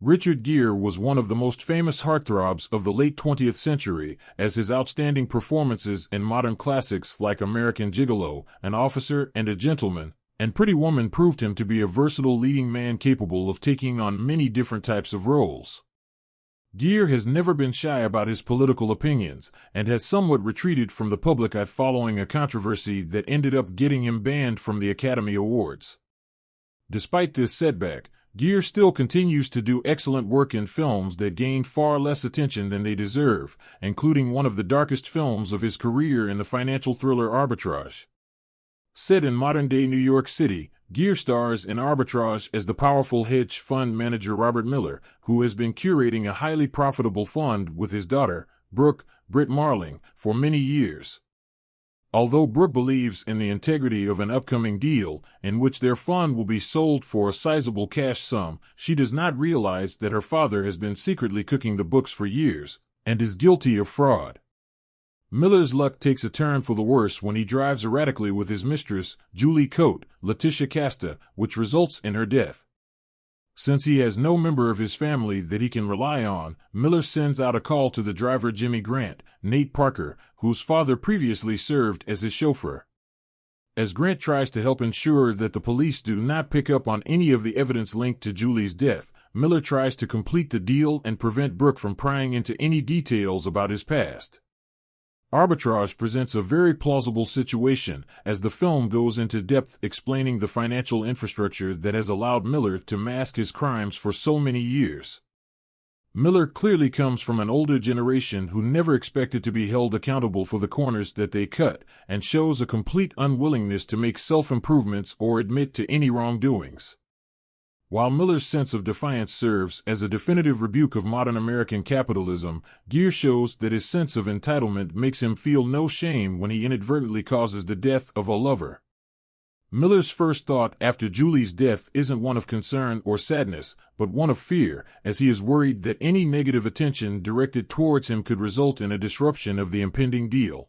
Richard Gere was one of the most famous heartthrobs of the late 20th century, as his outstanding performances in modern classics like American Gigolo, An Officer and a Gentleman, and Pretty Woman proved him to be a versatile leading man capable of taking on many different types of roles. Gere has never been shy about his political opinions, and has somewhat retreated from the public eye following a controversy that ended up getting him banned from the Academy Awards. Despite this setback, Gere still continues to do excellent work in films that gain far less attention than they deserve, including one of the darkest films of his career in the financial thriller Arbitrage. Set in modern-day New York City, Gere stars in Arbitrage as the powerful hedge fund manager Robert Miller, who has been curating a highly profitable fund with his daughter, Britt Marling, for many years. Although Brooke believes in the integrity of an upcoming deal, in which their fund will be sold for a sizable cash sum, she does not realize that her father has been secretly cooking the books for years, and is guilty of fraud. Miller's luck takes a turn for the worse when he drives erratically with his mistress, Julie Coate, Letitia Casta, which results in her death. Since he has no member of his family that he can rely on, Miller sends out a call to the driver Jimmy Grant, Nate Parker, whose father previously served as his chauffeur. As Grant tries to help ensure that the police do not pick up on any of the evidence linked to Julie's death, Miller tries to complete the deal and prevent Brooke from prying into any details about his past. Arbitrage presents a very plausible situation, as the film goes into depth explaining the financial infrastructure that has allowed Miller to mask his crimes for so many years. Miller clearly comes from an older generation who never expected to be held accountable for the corners that they cut, and shows a complete unwillingness to make self-improvements or admit to any wrongdoings. While Miller's sense of defiance serves as a definitive rebuke of modern American capitalism, Gere shows that his sense of entitlement makes him feel no shame when he inadvertently causes the death of a lover. Miller's first thought after Julie's death isn't one of concern or sadness, but one of fear, as he is worried that any negative attention directed towards him could result in a disruption of the impending deal.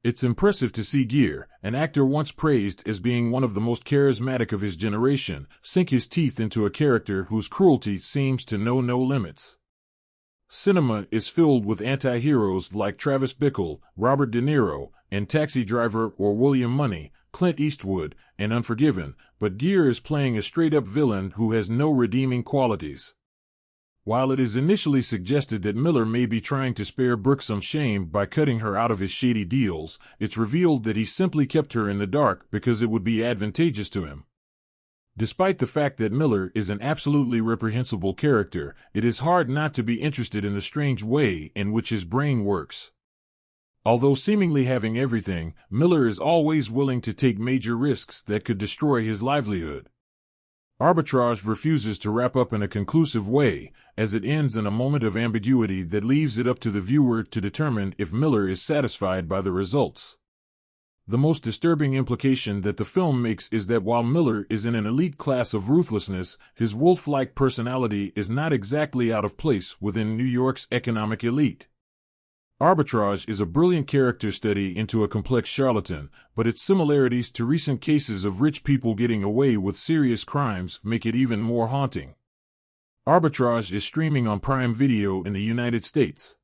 It's impressive to see Gere, an actor once praised as being one of the most charismatic of his generation, sink his teeth into a character whose cruelty seems to know no limits. Cinema is filled with anti-heroes like Travis Bickle, Robert De Niro, and Taxi Driver or William Money, Clint Eastwood, and Unforgiven, but Gere is playing a straight-up villain who has no redeeming qualities. While it is initially suggested that Miller may be trying to spare Brooke some shame by cutting her out of his shady deals, it's revealed that he simply kept her in the dark because it would be advantageous to him. Despite the fact that Miller is an absolutely reprehensible character, it is hard not to be interested in the strange way in which his brain works. Although seemingly having everything, Miller is always willing to take major risks that could destroy his livelihood. Arbitrage refuses to wrap up in a conclusive way, as it ends in a moment of ambiguity that leaves it up to the viewer to determine if Miller is satisfied by the results. The most disturbing implication that the film makes is that while Miller is in an elite class of ruthlessness, his wolf-like personality is not exactly out of place within New York's economic elite. Arbitrage is a brilliant character study into a complex charlatan, but its similarities to recent cases of rich people getting away with serious crimes make it even more haunting. Arbitrage is streaming on Prime Video in the United States.